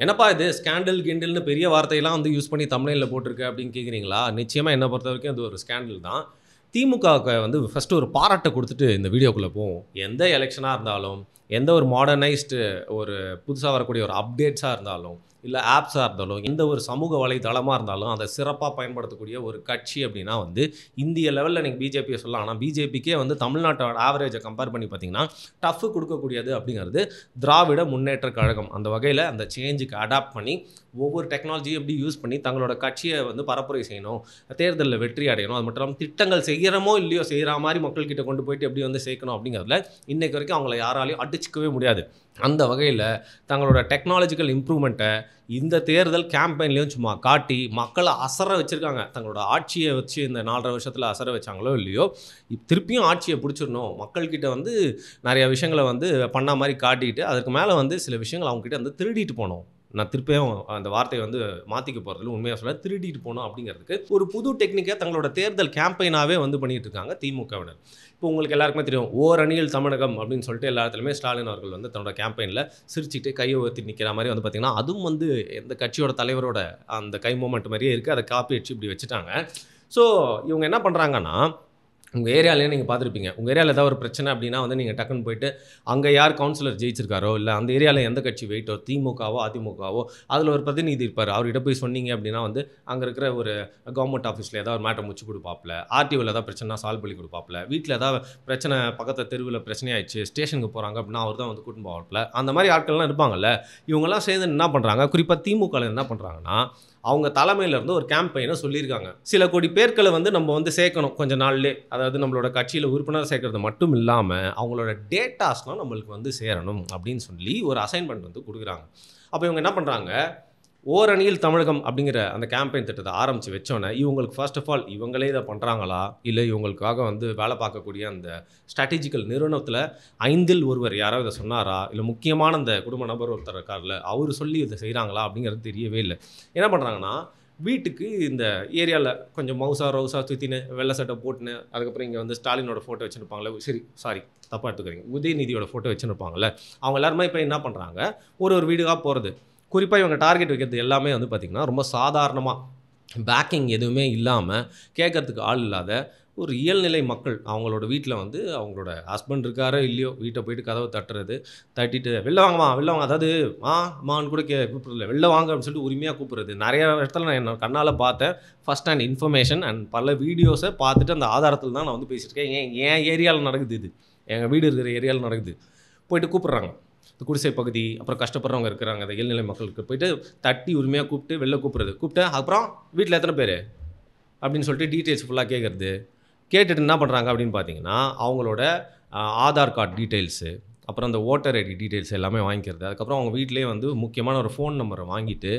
என்னப்பா இது ஸ்கேண்டல் கிண்டல்னு பெரிய வார்த்தையெல்லாம் வந்து யூஸ் பண்ணி தமிழ்ல போட்டிருக்கு அப்படின்னு கேட்குறீங்களா? நிச்சயமா என்ன பொறுத்த வரைக்கும் அது ஒரு ஸ்கேண்டல் தான். திமுகவுக்கு வந்து ஃபர்ஸ்ட்டு ஒரு பாராட்ட குடுத்துட்டு இந்த வீடியோக்குள்ள போவோம். எந்த எலக்ஷனா இருந்தாலும், எந்த ஒரு மாடர்னைஸ்டு ஒரு புதுசா வரக்கூடிய ஒரு அப்டேட்ஸா இருந்தாலும், இல்ல ஆப்ஸா இருந்தாலும், எந்த ஒரு சமூக வலைதளமா இருந்தாலும், அத சிறப்பா பயன்படுத்தக்கூடிய ஒரு கட்சி அப்படின்னா வந்து இந்திய லெவல்ல நீங்க பிஜேபிய சொல்லலாம். ஆனா பிஜேபிக்கே வந்து தமிழ்நாட்டோட ஆவரேஜ கம்பேர் பண்ணி பார்த்தீங்கன்னா, டஃப் குடுக்கக்கூடியது அப்படிங்கிறது திராவிட முன்னேற்றக் கழகம். அந்த வகையில அந்த சேஞ்சுக்கு அடாப்ட் பண்ணி, ஒவ்வொரு டெக்னாலஜியும் எப்படி யூஸ் பண்ணி தங்களோட கட்சிய வந்து பரப்புரை செய்யணும், தேர்தல்ல வெற்றி அடையணும். அது மட்டும் இல்லாம திட்டங்கள் செய்யறோமோ இல்லையோ, செய்ற மாரி மக்கள் கிட்ட கொண்டு போயிட்டு எப்படி வந்து சேர்க்கணும் அப்படிங்கிறதுல இன்னைக்கு வரைக்கும் அவங்கள யாராலயும் அடிச்சுக்கவே முடியாது. அந்த வகையில தங்களோட டெக்னாலஜிக்கல் இம்ப்ரூவ்மெண்ட்ட இந்த தேர்தல் கேம்பெயின்லயும் சும்மா காட்டி, மக்கள அசர வச்சிருக்காங்க. தங்களோட ஆட்சிய வச்சு இந்த 4 1/2 வருஷத்துல அசர வச்சாங்களோ இல்லையோ, திருப்பியும் ஆட்சிய புடிச்சிரணும். மக்கள்கிட்ட வந்து நெறைய விஷயங்கள வந்து பண்ண மாரி காட்டிட்டு, அதற்கு மேல வந்து சில விஷயங்கள அவங்க கிட்ட வந்து திருடிட்டு போணும். நான் திருப்பியும் அந்த வார்த்தைய வந்து மாத்திக்க போறதில்ல. உண்மையா சொல்றேன். திருடிட்டு போணும் அப்படிங்கிறதுக்கு ஒரு புது டெக்னிக்க தங்களோட தேர்தல் கேம்பெயினாவே வந்து பண்ணிட்டு இருக்காங்க திமுகவினர். இப்போ உங்களுக்கு எல்லாருக்குமே தெரியும். ஓரணியில் தமிழகம் அப்படின்னு சொல்லிட்டு எல்லா இடத்துலயுமே ஸ்டாலின் அவர்கள் வந்து தன்னோட கேம்பெயின்ல சிரிச்சுக்கிட்டே கைய உயர்த்தி நிக்கிற மாரி வந்து பார்த்தீங்கன்னா, அதுவும் வந்து எந்த கட்சியோட தலைவரோட அந்த கை மூவ்மெண்ட் மாரியே இருக்கு. அத காப்பி அடிச்சு இப்படி வச்சுட்டாங்க. ஸோ இவங்க என்ன பண்றாங்கன்னா, உங்க ஏரியாலயே நீங்க பார்த்துருப்பீங்க. உங்க ஏரியால ஏதாவது ஒரு பிரச்சனை அப்டின்னா வந்து நீங்க டக்குன்னு போயிட்டு, அங்க யார் கவுன்சிலர் ஜெயிச்சிருக்காரோ, இல்ல அந்த ஏரியால எந்த கட்சி வெயிட்டோ, திமுகவோ, அதிமுகவோ அதுல ஒரு பிரதிநிதி இருப்பாரு. அவர்கிட்ட போய் சொன்னீங்க அப்டின்னா வந்து, அங்க இருக்கிற ஒரு கவர்ன்மெண்ட் ஆஃபீஸ்ல ஏதாவது ஒரு மேட்டர் முடிச்சு குடுப்பாப்ல. ஆர்டிஓல ஏதாவது பிரச்சனைனா சால்வ் பண்ணி குடுப்பாப்ல. வீட்ல ஏதாவது பிரச்சனை பக்கத்து தெருவுல பிரச்சனையாயிடுச்சு, ஸ்டேஷனுக்கு போறாங்க அப்டின்னா அவர் தான் வந்து கூட்டின்னு போவாப்ல. அந்த மாரி ஆட்கள்லாம் இருப்பாங்கல்ல. இவங்கலாம் சேர்ந்து என்ன பண்றாங்க, குறிப்பா திமுகல என்ன பண்றாங்கன்னா, அவங்க தலைமையில இருந்து ஒரு கேம்பெயின சொல்லியிருக்காங்க. சில கோடி பேர்கள வந்து நம்ம வந்து சேர்க்கணும் கொஞ்ச நாள்லயே. அதாவது நம்மளோட கட்சியில உறுப்பினர் சேர்க்கிறது மட்டும் இல்லாம, அவங்களோட டேட்டாஸ்லாம் நம்மளுக்கு வந்து சேரணும் அப்படின்னு சொல்லி ஒரு அசைன்மென்ட் வந்து குடுக்குறாங்க. அப்ப இவங்க என்ன பண்றாங்க, ஓரணியில் தமிழகம் அப்படிங்கிற அந்த கேம்பெயின் திட்டத்த ஆரம்பிச்சு வச்சோனே, இவங்களுக்கு ஃபர்ஸ்ட் ஆஃப் ஆல் இவங்களே இத பண்றாங்களா? இல்ல இவங்களுக்காக வந்து வேலை பார்க்கக்கூடிய அந்த ஸ்ட்ராட்டஜிக்கல் நிறுவனத்தில 5ல் ஒருவர் யாராவது இத சொன்னாரா? இல்ல முக்கியமான அந்த குடும்ப நபர் ஒருத்தர் இருக்கார்ல, அவரு சொல்லி இத செய்றாங்களா? அப்படிங்கிறது தெரியவே இல்ல. என்ன பண்றாங்கன்னா, வீட்டுக்கு இந்த ஏரியால கொஞ்சம் மவுசா, ரவுசா சுத்தின்னு, வெள்ள சட்டை போட்டுன்னு, அதுக்கப்புறம் இங்க வந்து ஸ்டாலினோட ஃபோட்டோ வச்சிருப்பாங்கல்ல. சரி சாரி தப்பா எடுத்துக்காதீங்க. உதயநிதியோட ஃபோட்டோ வச்சிருப்பாங்கல்ல. அவங்க எல்லாருமே இப்ப என்ன பண்றாங்க, ஒரு ஒரு வீடுகா போறது. குறிப்பா இவங்க டார்கெட் வைக்கிறது எல்லாமே வந்து பார்த்தீங்கன்னா, ரொம்ப சாதாரணமா பேக்கிங் எதுவுமே இல்லாம, கேட்கறதுக்கு ஆள் இல்லாத ஒரு இயல்நிலை மக்கள். அவங்களோட வீட்ல வந்து அவங்களோட ஹஸ்பண்ட் இருக்காரோ இல்லையோ, வீட்ட போயிட்டு கதவ தட்டுறது. தட்டிட்டு "வெளில வாங்கம்மா, வெளில வாங்க." அதாவது அம்மான்னு கூட கூப்பிடுறதில்ல. "வெளில வாங்க" அப்படின்னு சொல்லிட்டு உரிமையா கூப்பிடுறது. நெறைய இடத்துல நான் என்ன கண்ணால பார்த்தேன். ஃபர்ஸ்ட் ஹேண்ட் இன்ஃபர்மேஷன் அண்ட் பல வீடியோஸ பார்த்துட்டு அந்த ஆதாரத்தில தான் நான் வந்து பேசியிருக்கேன். என் ஏரியால நடக்குது இது. எங்க வீடு இருக்கிற ஏரியால நடக்குது. போயிட்டு கூப்பிடுறாங்க. இந்த குடிசை பகுதி, அப்புறம் கஷ்டப்படுறவங்க இருக்கிறாங்க. அந்த ஏழ்நிலை மக்களுக்கு போயிட்டு தட்டி உரிமையா கூப்பிட்டு வெளில கூப்பிடுறது. கூப்பிட்டு அப்புறம் வீட்ல எத்தன பேரு? அப்படின்னு சொல்லிட்டு டீட்டெயில்ஸ் ஃபுல்லா கேட்கறது. கேட்டுட்டு என்ன பண்றாங்க அப்படின்னு பார்த்தீங்கன்னா, அவங்களோட ஆதார் கார்ட் டீட்டெயில்ஸு, அப்புறம் அந்த வோட்டர் ஐடி டீட்டெயில்ஸ் எல்லாமே வாங்கிக்கிறது. அதுக்கப்புறம் அவங்க வீட்டிலேயே வந்து முக்கியமான ஒரு ஃபோன் நம்பர வாங்கிட்டு,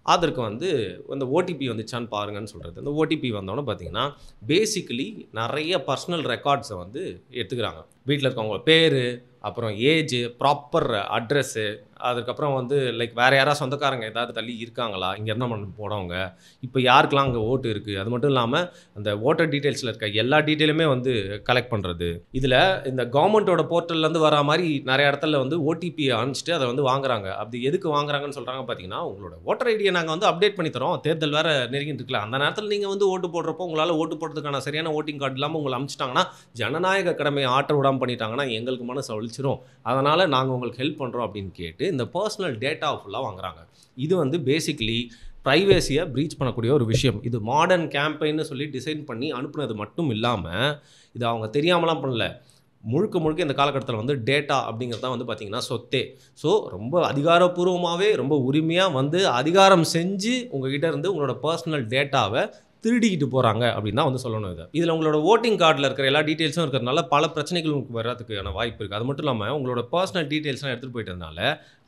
அதற்கு வந்து அந்த ஓடிபி வந்துச்சான்னு பாருங்கன்னு சொல்றது. அந்த ஓடிபி வந்தோனே பார்த்தீங்கன்னா, பேசிக்கலி நெறைய பர்சனல் ரெக்கார்ட்ஸ வந்து எடுத்துக்கிறாங்க. வீட்ல இருக்கவங்க பேரு, அப்புறம் ஏஜு, ப்ராப்பர் அட்ரஸு, அதுக்கப்புறம் வந்து லைக் வேற யாராவது சொந்தக்காரங்க ஏதாவது தள்ளி இருக்காங்களா? இங்க என்ன பண்ண போனவங்க? இப்ப யாருக்கெல்லாம் அங்க ஓட்டு இருக்கு? அது மட்டும் இல்லாம, அந்த வோட்டர் டீட்டெயில்ஸ்ல இருக்க எல்லா டீட்டெயிலுமே வந்து கலெக்ட் பண்றது. இதுல இந்த கவர்மெண்ட்டோட போர்ட்டல்லேருந்து வரா மாரி நெறைய இடத்துல வந்து ஓடிபிய அனுப்பிச்சுட்டு அத வந்து வாங்குறாங்க. அப்படி எதுக்கு வாங்குறாங்கன்னு சொல்றாங்க பார்த்தீங்கன்னா, உங்களோட வோட்டர் ஐடிய நாங்க வந்து அப்டேட் பண்ணி தரோம். தேர்தல் வேற நெருங்கிட்டு இருக்குல்ல. அந்த நேரத்துல நீங்க வந்து ஓட்டு போடுறப்போ, உங்களால ஓட்டு போடுறதுக்கான சரியான வோட்டிங் கார்டு இல்லாம உங்கள அனுப்பிச்சுட்டாங்கன்னா, ஜனநாயக கடமைய ஆற்ற விடாம பண்ணிட்டாங்கன்னா, எங்களுக்கு மனசு வலிச்சிரும். அதனால நாங்க உங்களுக்கு ஹெல்ப் பண்றோம் அப்படின்னு கேட்டு, இந்த பெர்சனல் டேட்டாவ ஃபுல்லா வாங்குறாங்க. இது வந்து பேசிக்கலி பிரைவசிய பிரீச் பண்ணக்கூடிய ஒரு விஷயம். இது மாடர்ன் கேம்பெயின்னு சொல்லி டிசைன் பண்ணி அனுப்புனது மட்டும் இல்லாம, இது அவங்க தெரியாமலாம் பண்ணல. முழுக்க முழுக்க இந்த காலகட்டத்தில வந்து டேட்டா அப்படிங்கிறது தான் வந்து பார்த்தீங்கன்னா சொத்தே. ஸோ ரொம்ப அதிகாரப்பூர்வமாவே, ரொம்ப உரிமையா வந்து அதிகாரம் செஞ்சு உங்ககிட்ட இருந்து உங்களோட பெர்சனல் டேட்டாவ திருடிக்கிட்டு போறாங்க அப்படின்னு தான் வந்து சொல்லணும் இத. இதில உங்களோட வோட்டிங் கார்ட்ல இருக்கிற எல்லா டீட்டெயில்ஸும் இருக்கிறதுனால பல பிரச்சனைகள் உங்களுக்கு வர்றதுக்கான வாய்ப்பு இருக்கு. அது மட்டும் இல்லாம உங்களோட பெர்சனல் டீட்டெயில்ஸ்லாம் எடுத்துட்டு போயிட்டதுனால,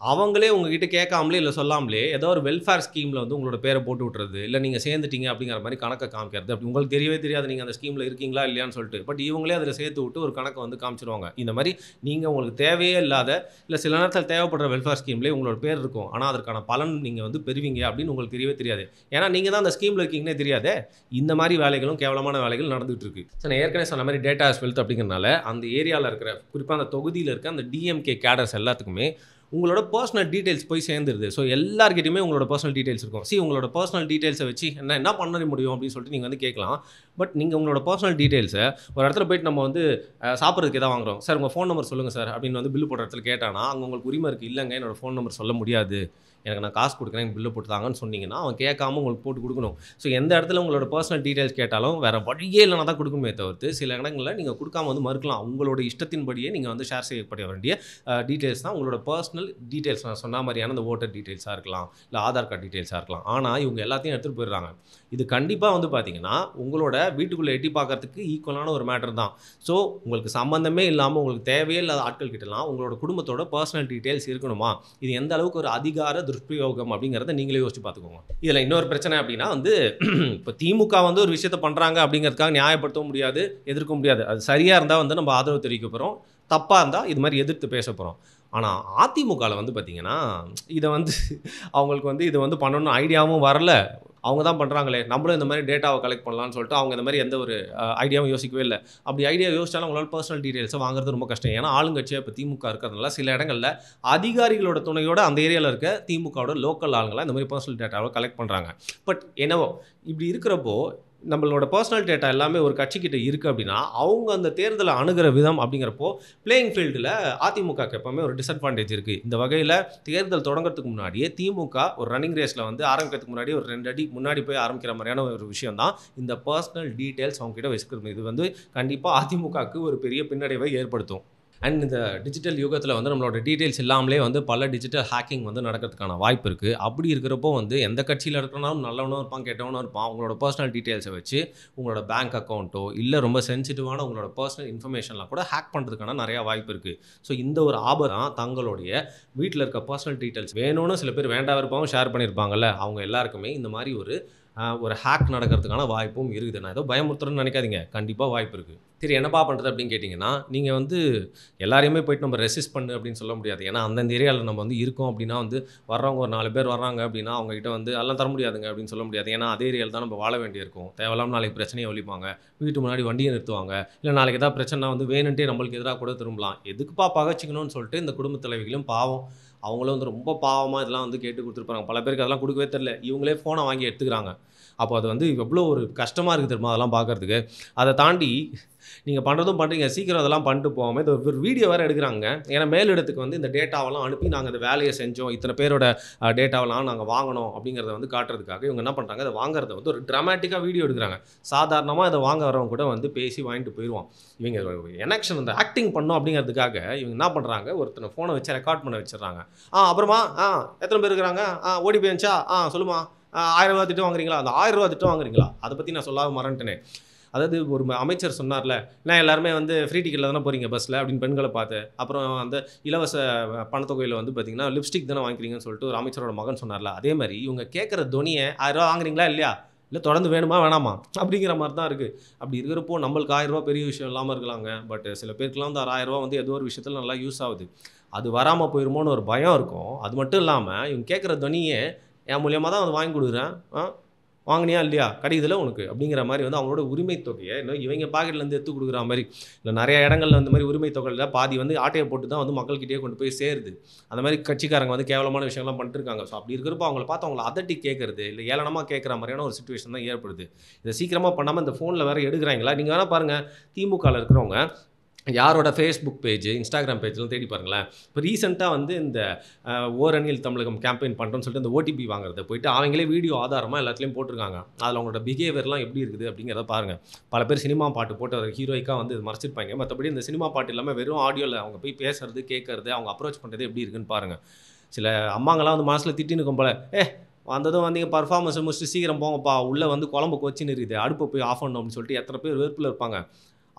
அவங்களே உங்ககிட்ட கேட்காமலே இல்ல சொல்லாமலே ஏதோ ஒரு வெல்ஃபேர் ஸ்கீம்ல வந்து உங்களோட பேர போட்டு விட்டுறது. இல்ல நீங்க சேர்ந்துட்டீங்க அப்படிங்கிற மாரி கணக்க காமிக்கிறது. அப்படி உங்களுக்கு தெரியவே தெரியாது நீங்க அந்த ஸ்கீம்ல இருக்கீங்களா இல்லையான்னு சொல்லிட்டு. பட் இவங்களே அதில சேர்த்து விட்டு ஒரு கணக்க வந்து காமிச்சுருவாங்க. இந்த மாரி நீங்க உங்களுக்கு தேவையே இல்லாத, இல்ல சில நேரத்தில தேவைப்படுற வெல்ஃபேர் ஸ்கீம்லயே உங்களோட பேர் இருக்கும். ஆனா அதற்கான பலன் நீங்க வந்து பெறுவீங்க அப்படின்னு உங்களுக்கு தெரியவே தெரியாது. ஏன்னா நீங்க தான் அந்த ஸ்கீம்ல இருக்கீங்கன்னே தெரியாதே. இந்த மாரி வேலைகளும் கேவலமான வேலைகள் நடந்துட்டு இருக்கு. நான் ஏற்கனவே சொன்ன மாரி டேட்டா இஸ் வெல்த் அப்படிங்கிறனால அந்த ஏரியால இருக்கிற குறிப்பா அந்த தொகுதியில இருக்க அந்த டிஎம்கே கேடர்ஸ் எல்லாத்துக்குமே உங்களோட பர்சனல் டீடைல்ஸ் போய் சேர்ந்துருது. ஸோ எல்லார்கிட்டயுமே உங்களோட பர்சனல் டீடைல்ஸ் இருக்கும். உங்களோட பர்சனல் டீடைல்ஸை வச்சு என்ன பண்ண முடியும் அப்படின்னு சொல்லிட்டு நீங்கள் வந்து கேட்கலாம். பட் நீங்கள் உங்களோட பர்சனல் டீடைல்ஸை ஒரு இடத்துல போயிட்டு நம்ம வந்து சாப்பிட்றதுக்கு எதாவது வாங்குறோம். சார் உங்கள் ஃபோன் நம்பர் சொல்லுங்கள் சார் அப்படின்னு வந்து பில்லு போடுற இடத்துல கேட்டானா அங்கே உங்களுக்கு உரிமை இருக்குது. இல்லைங்க என்னோட ஃபோன் நம்பர் சொல்ல முடியாது, எனக்கு நான் காசு கொடுக்குறேன், எனக்கு பில்லு போட்டுதாங்கன்னு சொன்னீங்கன்னா அவன் கேட்காம உங்களுக்கு போட்டு கொடுக்கணும். ஸோ எந்த இடத்துல உங்களோட பர்சனல் டீடைல்ஸ் கேட்டாலும் வேறு வழியே இல்லைனா தான் கொடுக்கணுமே தவிர்த்து சில இடங்களில் நீங்கள் கொடுக்காம வந்து மறுக்கலாம். உங்களோட இஷ்டத்தின்படியே நீங்கள் வந்து ஷேர் செய்யப்பட வேண்டிய டீடைல்ஸ் தான் உங்களோட பர்சனல் டீடைல்ஸ். நான் சொன்ன மாதிரியான இந்த ஓட்டர் டீடைல்ஸாக இருக்கலாம், இல்லை ஆதார் கார்டு டீடைல்ஸாக இருக்கலாம். ஆனால் இவங்க எல்லாத்தையும் எடுத்துகிட்டு போயிடுறாங்க. இது கண்டிப்பாக வந்து பார்த்தீங்கன்னா உங்களோட வீட்டுக்குள்ளே எட்டி பார்க்கறதுக்கு ஈக்குவலான ஒரு மேட்டர் தான். ஸோ உங்களுக்கு சம்மந்தமே இல்லாமல் உங்களுக்கு தேவையே இல்லாத ஆட்கள் கிட்டலாம் உங்களோட குடும்பத்தோட பர்சனல் டீடைல்ஸ் இருக்கணுமா? இது எந்த அளவுக்கு ஒரு அதிகார துஷ்பிரயோகம் அப்படிங்கிறத நீங்களே யோசிச்சு பார்த்துக்கோங்க. இதில் இன்னொரு பிரச்சனை அப்படின்னா வந்து இப்போ திமுக வந்து ஒரு விஷயத்தை பண்ணுறாங்க அப்படிங்கிறதுக்காக நியாயப்படுத்தவும் முடியாது, எதிர்க்க முடியாது. அது சரியாக இருந்தால் வந்து நம்ம ஆதரவு தெரிவிக்க போகிறோம், தப்பாக இருந்தால் இது மாதிரி எதிர்த்து பேச போகிறோம். ஆனால் அதிமுகவில் வந்து பார்த்திங்கன்னா இதை வந்து அவங்களுக்கு வந்து இதை வந்து பண்ணணும்னு ஐடியாவும் வரல. அவங்க தான் பண்ணுறாங்களே, நம்மளும் இந்த மாதிரி டேட்டாவை கலெக்ட் பண்ணலான்னு சொல்லிட்டு அவங்க இந்த மாதிரி எந்த ஒரு ஐடியாவும் யோசிக்கவே இல்லை. அப்படி ஐடியா யோசிச்சாலும் அவங்களால பர்சனல் டீடைல்ஸை வாங்குறது ரொம்ப கஷ்டம். ஏன்னா ஆளுங்கட்சியாக இப்போ திமுக இருக்கிறதுனால சில இடங்களில் அதிகாரிகளோட துணையோட அந்த ஏரியாவில் இருக்க திமுகவோட லோக்கல் ஆளுங்களாம் இந்த மாதிரி பர்சனல் டேட்டாவை கலெக்ட் பண்ணுறாங்க. பட் என்னவோ இப்படி இருக்கிறப்போ நம்மளோட பர்சனல் டேட்டா எல்லாமே ஒரு கட்சிக்கிட்ட இருக்குது அப்படின்னா அவங்க அந்த தேர்தலை அணுகிற விதம் அப்படிங்கிறப்போ பிளேயிங் ஃபீல்டில் அதிமுகக்கு எப்போவுமே ஒரு டிஸ்அட்வான்டேஜ் இருக்குது. இந்த வகையில் தேர்தல் தொடங்கிறதுக்கு முன்னாடியே திமுக ஒரு ரன்னிங் ரேஸில் வந்து ஆரம்பிக்கிறதுக்கு முன்னாடி ஒரு 2 அடி முன்னாடி போய் ஆரம்பிக்கிற மாதிரியான ஒரு விஷயம் தான் இந்த பர்சனல் டீட்டெயில்ஸ் அவங்ககிட்ட வச்சுக்கிறது. இது வந்து கண்டிப்பாக அதிமுகவுக்கு ஒரு பெரிய பின்னடைவை ஏற்படுத்தும். அண்ட் இந்த டிஜிட்டல் யுகத்தில் வந்து நம்மளோட டீட்டெயில்ஸ் இல்லாமலே வந்து பல டிஜிட்டல் ஹேக்கிங் வந்து நடக்கிறதுக்கான வாய்ப்பு இருக்குது. அப்படி இருக்கிறப்போ வந்து எந்த கட்சியில் இருக்கிறனாலும் நல்லவனும் இருப்பான், கெட்டவனும் இருப்பான். உங்களோட பர்சனல் டீட்டெயில்ஸை வச்சு உங்களோட பேங்க் அக்கௌண்ட்டோ இல்லை ரொம்ப சென்சிட்டிவான உங்களோட பர்சனல் இன்ஃபர்மேஷன்லாம் கூட ஹேக் பண்ணுறதுக்கான நிறையா வாய்ப்பு இருக்குது. ஸோ இந்த ஒரு ஆபத்து தான் தங்களுடைய வீட்டில் இருக்க பர்சனல் டீட்டெயில்ஸ் வேணும்னு சில பேர் வேண்டாம் விருப்பமும் ஷேர் பண்ணியிருப்பாங்கல்ல, அவங்க எல்லாருக்குமே இந்த மாதிரி ஒரு ஹேக் நடக்கிறதுக்கான வாய்ப்பும் இருக்குது. நான் ஏதோ பயமுறுத்துறேன்னு நினைக்காதீங்க, கண்டிப்பாக வாய்ப்பு இருக்குது. சரி என்னப்பா பண்ணுறது அப்படின்னு கேட்டிங்கன்னா, நீங்கள் வந்து எல்லாரையுமே போய்ட்டு நம்ம ரெசிஸ்ட் பண்ணு அப்படின்னு சொல்ல முடியாது. ஏன்னா அந்தந்த ஏரியாவில் நம்ம வந்து இருக்கோம் அப்படின்னா வந்து வர்றவங்க ஒரு 4 பேர் வர்றாங்க அப்படின்னா அவங்ககிட்ட வந்து அதெல்லாம் தர முடியாதுங்க அப்படின்னு சொல்ல முடியாது. ஏன்னா அதே ஏரியாவில் தான் நம்ம வாழ வேண்டியிருக்கும். தேவையில்லாமல் நாளைக்கு பிரச்சனையை ஒழிப்பாங்க, வீட்டு முன்னாடி வண்டியை நிறுத்துவாங்க, இல்லை நாளைக்கு ஏதாவது பிரச்சனை வந்து வேணுன்ட்டே நம்மளுக்கு எதிராக கூட திரும்பலாம். எதுக்குப்பா பகச்சிக்கணும்னு சொல்லிட்டு இந்த குடும்ப தலைவிகளும் பாவம், அவங்களும் வந்து ரொம்ப பாவமாக இதெல்லாம் வந்து கேட்டு கொடுத்துருப்பாங்க. பல பேருக்கு அதெல்லாம் கொடுக்கவே தெரியல, இவங்களே ஃபோனை வாங்கி எடுத்துக்கிறாங்க. அப்போ அது வந்து எவ்வளோ ஒரு கஷ்டமாக இருக்குது தெரியுமா அதெல்லாம் பார்க்குறதுக்கு. அதை தாண்டி நீங்கள் பண்ணுறதும் பண்ணுறீங்க, சீக்கிரம் அதெல்லாம் பண்ணிட்டு போகாமல் இது ஒரு வீடியோ வேறு எடுக்கிறாங்க. ஏன்னா மேலிடத்துக்கு வந்து இந்த டேட்டாவெல்லாம் அனுப்பி நாங்கள் இந்த வேலையை செஞ்சோம், இத்தனை பேரோட டேட்டாவெல்லாம் நாங்கள் வாங்கினோம் அப்படிங்கிறத வந்து காட்டுறதுக்காக இவங்க என்ன பண்ணுறாங்க, அதை வாங்குறத வந்து ஒரு ட்ராமேட்டிக்காக வீடியோ எடுக்கிறாங்க. சாதாரணமாக இதை வாங்க வரவங்க கூட வந்து பேசி வாங்கிட்டு போயிடுவான். இவங்க எலெக்ஷன் அந்த ஆக்டிங் பண்ணோம் அப்படிங்கிறதுக்காக இவங்க என்ன பண்ணுறாங்க, ஒருத்தனை ஃபோனை வச்சு ரெக்கார்ட் பண்ண வச்சிடறாங்க. அப்புறமா எத்தனை பேர் இருக்கிறாங்க, ஓடி போயிருந்துச்சா, சொல்லுமா 1000 ரூபா திட்டம் வாங்குறீங்களா, அந்த 1000 ரூபா திட்டம் வாங்குறீங்களா, அதை பற்றி நான் சொல்லாம மறந்துட்டேனே. அதாவது ஒரு அமைச்சர் சொன்னார்ல, நான் எல்லாருமே வந்து ஃப்ரீ டிக்கெட்டில் தானே போகிறீங்க பஸ்ஸில் அப்படின்னு பெண்களை பார்த்து. அப்புறம் அந்த இலவச பணத்தொகையில் வந்து பார்த்தீங்கன்னா லிப்ஸ்டிக் தானே வாங்கிக்கிறீங்கன்னு சொல்லிட்டு ஒரு அமைச்சரோட மகன் சொன்னார்ல, அதே மாதிரி இவங்க கேட்குற துணியை 1000 ரூபா வாங்குறீங்களா இல்லையா, இல்லை தொடர்ந்து வேணுமா வேணாமா அப்படிங்கிற மாதிரி தான் இருக்குது. அப்படி இருக்கிறப்போ நம்மளுக்கு 1000 ரூபா பெரிய விஷயம் இல்லாமல் இருக்கலாங்க. பட் சில பேருக்குலாம் வந்து 1000 ரூபா வந்து ஏதோ ஒரு விஷயத்தில் நல்லா யூஸ் ஆகுது. அது வராமல் போயிருமோன்னு ஒரு பயம் இருக்கும். அது மட்டும் இல்லாமல் இவங்க கேட்குற துணியை என் மூலியமாக தான் வந்து வாங்கி கொடுக்குறேன், வாங்கினியா இல்லையா கிடைக்குதுல உனக்கு அப்படிங்கிற மாதிரி வந்து அவங்களோட உரிமை தொகையை இன்னும் இவங்க பாக்கெட்லேருந்து எடுத்து கொடுக்குற மாதிரி. இல்லை நிறைய இடங்கள்ல அந்த மாதிரி உரிமை தொகையில் பாதி வந்து ஆட்டையை போட்டு தான் வந்து மக்கள்கிட்டயே கொண்டு போய் சேருது. அந்த மாதிரி கட்சிக்காரங்க வந்து கேவலமான விஷயங்கள்லாம் பண்ணிட்டுருக்காங்க. ஸோ அப்படி இருக்கிறப்போ அவங்கள பார்த்து அவங்கள அதட்டி கேட்குறது இல்லை ஏளனமாக கேட்குற மாதிரியான ஒரு சுச்சுவேஷன் தான் ஏற்படுது. இதை சீக்கிரமாக பண்ணாமல் இந்த ஃபோனில் வேறு எடுக்கிறாங்களா. நீங்கள் வேணால் பாருங்கள், திமுகவில் இருக்கிறவங்க யாரோட ஃபேஸ்புக் பேஜ், இன்ஸ்டாகிராம் பேஜ்லாம் தேடி பாருங்களேன். இப்போ ரீசெண்டாக வந்து இந்த ஓரணியில் தமிழகம் கேம்பெயின் பண்ணுறோன்னு சொல்லிட்டு இந்த ஓடிபி வாங்குறத போயிட்டு அவங்களே வீடியோ ஆதாரமாக எல்லாத்துலேயும் போட்டிருக்காங்க. அதில் அவங்களோட பிஹேவியர்லாம் எப்படி இருக்குது அப்படிங்கிறத பாருங்கள். பல பேர் சினிமா பாட்டு போட்டு அதை ஹீரோய்க்காக வந்து இது மறைச்சிருப்பாங்க. மற்றபடி இந்த சினிமா பாட்டு இல்லாமல் வெறும் ஆடியோவில் அவங்க போய் பேசுறது, கேட்கறது, அவங்க அப்ரோச் பண்ணுறது எப்படி இருக்குன்னு பாருங்கள். சில அம்மாங்களாம் வந்து மனசில் திட்டின்னு இருக்கும் போல, வந்ததும் வந்தீங்க பர்ஃபார்மன்ஸ் முடிச்சுட்டு சீக்கிரம் போங்கப்பா, உள்ளே வந்து குழம்பு கொச்சின்னு இருக்குது, அடுப்பை போய் ஆஃப் பண்ணணும் அப்படின்னு சொல்லிட்டு எத்தனை பேர் வெறுப்பில் இருப்பாங்க.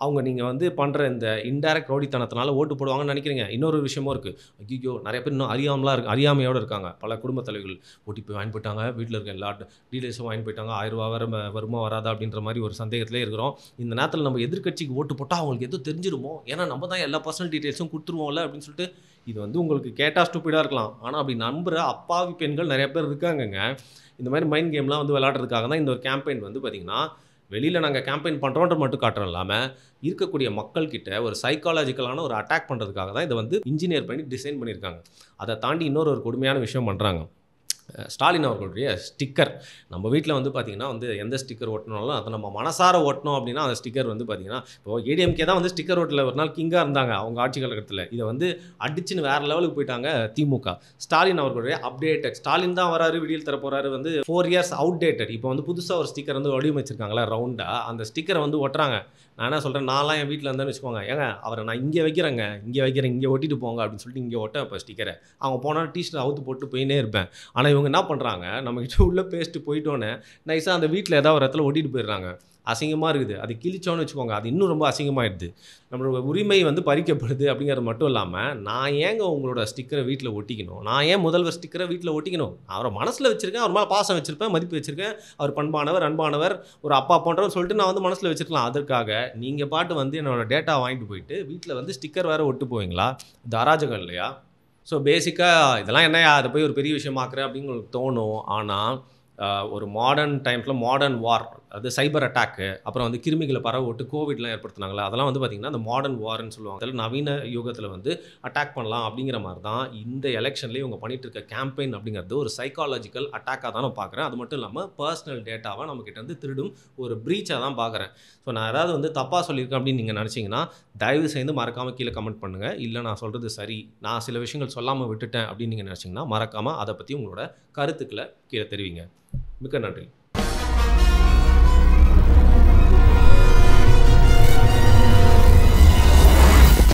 அவங்க நீங்கள் வந்து பண்ணுற இந்த இன்டைரக்ட் ரோடித்தனத்தினால ஓட்டு போடுவாங்கன்னு நினைக்கிறீங்க. இன்னொரு விஷயமும் இருக்குது. ஐயோ நிறைய பேர் இன்னும் அறியாமையோடு இருக்காங்க. பல குடும்ப தலைவர்கள் ஓடிபி வாங்கி போயிட்டாங்க, வீட்டில் இருக்க எல்லா டீடைல்ஸும் வாங்கி போயிட்டாங்க, 1000 ரூபா வேறு வருமா வராதா அப்படின்ற மாதிரி ஒரு சந்தேகத்திலே இருக்கிறோம். இந்த நேரத்தில் நம்ம எதிர்கட்சிக்கு ஓட்டு போட்டால் அவங்களுக்கு எதுவும் தெரிஞ்சிருமோ, ஏன்னா நம்ம தான் எல்லா பர்சனல் டீடைல்ஸும் கொடுத்துருவோம்ல அப்படின்னு சொல்லிட்டு. இது வந்து உங்களுக்கு கேட்டால் ஸ்டூப்பிடாக இருக்கலாம், ஆனால் அப்படி நம்புகிற அப்பாவி பெண்கள் நிறைய பேர் இருக்காங்கங்க. இந்த மாதிரி மைண்ட் கேம்லாம் வந்து விளையாடுறதுக்காக தான் இந்த ஒரு கேம்பெயின் வந்து பார்த்திங்கன்னா வெளியில் நாங்கள் கேம்பெயின் பண்ணுறோன்ற மட்டும் காட்டுறோம் இல்லாமல் இருக்கக்கூடிய மக்கள்கிட்ட ஒரு சைக்காலஜிக்கலான ஒரு அட்டாக் பண்ணுறதுக்காக தான் இதை வந்து இன்ஜினியர் பண்ணி டிசைன் பண்ணியிருக்காங்க. அதை தாண்டி இன்னொரு கொடுமையான விஷயம் பண்ணுறாங்க. ஸ்டாலின் அவர்களுடைய ஸ்டிக்கர் நம்ம வீட்டில் வந்து பார்த்திங்கன்னா வந்து எந்த ஸ்டிக்கர் ஓட்டினாலும் அதை நம்ம மனசார ஓட்டணும் அப்படின்னா அந்த ஸ்டிக்கர் வந்து பார்த்திங்கன்னா இப்போ ஏடிஎம்கே தான் வந்து ஸ்டிக்கர் ஓட்டில் ஒரு நாள் கிங்காக இருந்தாங்க அவங்க ஆட்சி காலகட்டத்தில். இதை வந்து அடிச்சுன்னு வேறு லெவலுக்கு போயிட்டாங்க திமுக. ஸ்டாலின் அவர்களுடைய அப்டேட்டட் ஸ்டாலின் தான் வராரு விடியல் தர போகிறாரு வந்து 4 இயர்ஸ் அவுடேட்டட். இப்போ வந்து புதுசாக ஒரு ஸ்டிக்கர் வந்து வடிவமைச்சிருக்காங்களா ரவுண்டாக, அந்த ஸ்டிக்கரை வந்து ஒட்டுறாங்க. நான் என்ன சொல்கிறேன், நான்லாம் என் வீட்டில் இருந்தேன்னு வச்சுக்கோங்க, ஏங்க அவரை நான் இங்கே வைக்கிறேங்க, இங்கே ஒட்டிட்டு போங்க அப்படின்னு சொல்லிட்டு இங்கே ஒட்ட இப்போ ஸ்டிக்கரை அவங்க போனால் டீஷர்ட் அவுத்து போட்டு போயினே இருப்பேன். ஆனால் இவங்க என்ன பண்ணுறாங்க, நம்மகிட்ட உள்ளே பேசிட்டு போயிட்டோன்னே நைஸாக அந்த வீட்டில் ஏதாவது ஒரு இடத்துல ஒட்டிட்டு போயிடுறாங்க. அசிங்கமாக இருக்குது. அது கிழிச்சோன்னு வச்சுக்கோங்க, அது இன்னும் ரொம்ப அசிங்கமாகிடுது. நம்மளோட உரிமை வந்து பறிக்கப்படுது அப்படிங்கிறது மட்டும் இல்லாமல், நான் ஏங்க உங்களோட ஸ்டிக்கரை வீட்டில் ஒட்டிக்கணும், நான் ஏன் முதல்வர் ஸ்டிக்கரை வீட்டில் ஒட்டிக்கணும், அவரை மனசில் வச்சுருக்கேன், அவர் மேலே பாசம் வச்சுருப்பேன், மதிப்பு வச்சுருக்கேன், அவர் பண்பானவர் அன்பானவர் ஒரு அப்பா போன்றவர் சொல்லிட்டு நான் வந்து மனசில் வச்சுருக்கலாம். அதற்காக நீங்கள் பாட்டு வந்து என்னோடய டேட்டா வாங்கிட்டு போயிட்டு வீட்டில் வந்து ஸ்டிக்கர் வேறு ஒட்டு போவீங்களா? இது அராஜகம் இல்லையா? ஸோ பேசிக்காக இதெல்லாம் என்னையா அதை போய் ஒரு பெரிய விஷயமாக்குறேன் அப்படின்னு உங்களுக்கு தோணும். ஆனால் ஒரு மாடர்ன் டைம்ஸில் மாடர்ன் வார், அது சைபர் அட்டாக்கு, அப்புறம் வந்து கிருமிகளை பரவ விட்டு கோவிட்லாம் ஏற்படுத்தினாங்களா, அதெல்லாம் வந்து பார்த்திங்கன்னா அந்த மாடர்ன் வார்ன்னு சொல்லுவாங்க. அதில் நவீன யுகத்தில் வந்து அட்டாக் பண்ணலாம் அப்படிங்கிற மாதிரி தான் இந்த எலெக்ஷன்லேயே இவங்க பண்ணிகிட்டு இருக்க கேம்பெயின் அப்படிங்கிறது ஒரு சைக்காலஜிக்கல் அட்டாக்காக தான் நான் பார்க்குறேன். அது மட்டும் இல்லாமல் பர்சனல் டேட்டாவை நம்மக்கிட்ட வந்து திருடும் ஒரு ப்ரீச்சாக தான் பார்க்குறேன். ஸோ நான் ஏதாவது வந்து தப்பாக சொல்லியிருக்கேன் அப்படின்னு நீங்கள் நினச்சிங்கன்னா தயவு செய்து மறக்காமல் கீழே கமெண்ட் பண்ணுங்கள். இல்லை நான் சொல்கிறது சரி, நான் சில விஷயங்கள் சொல்லாமல் விட்டுட்டேன் அப்படின்னு நீங்கள் நினச்சிங்கன்னா மறக்காமல் அதை பற்றி உங்களோட கருத்துக்களை கீழே தெரிவிங்க. மிக்க நன்றி.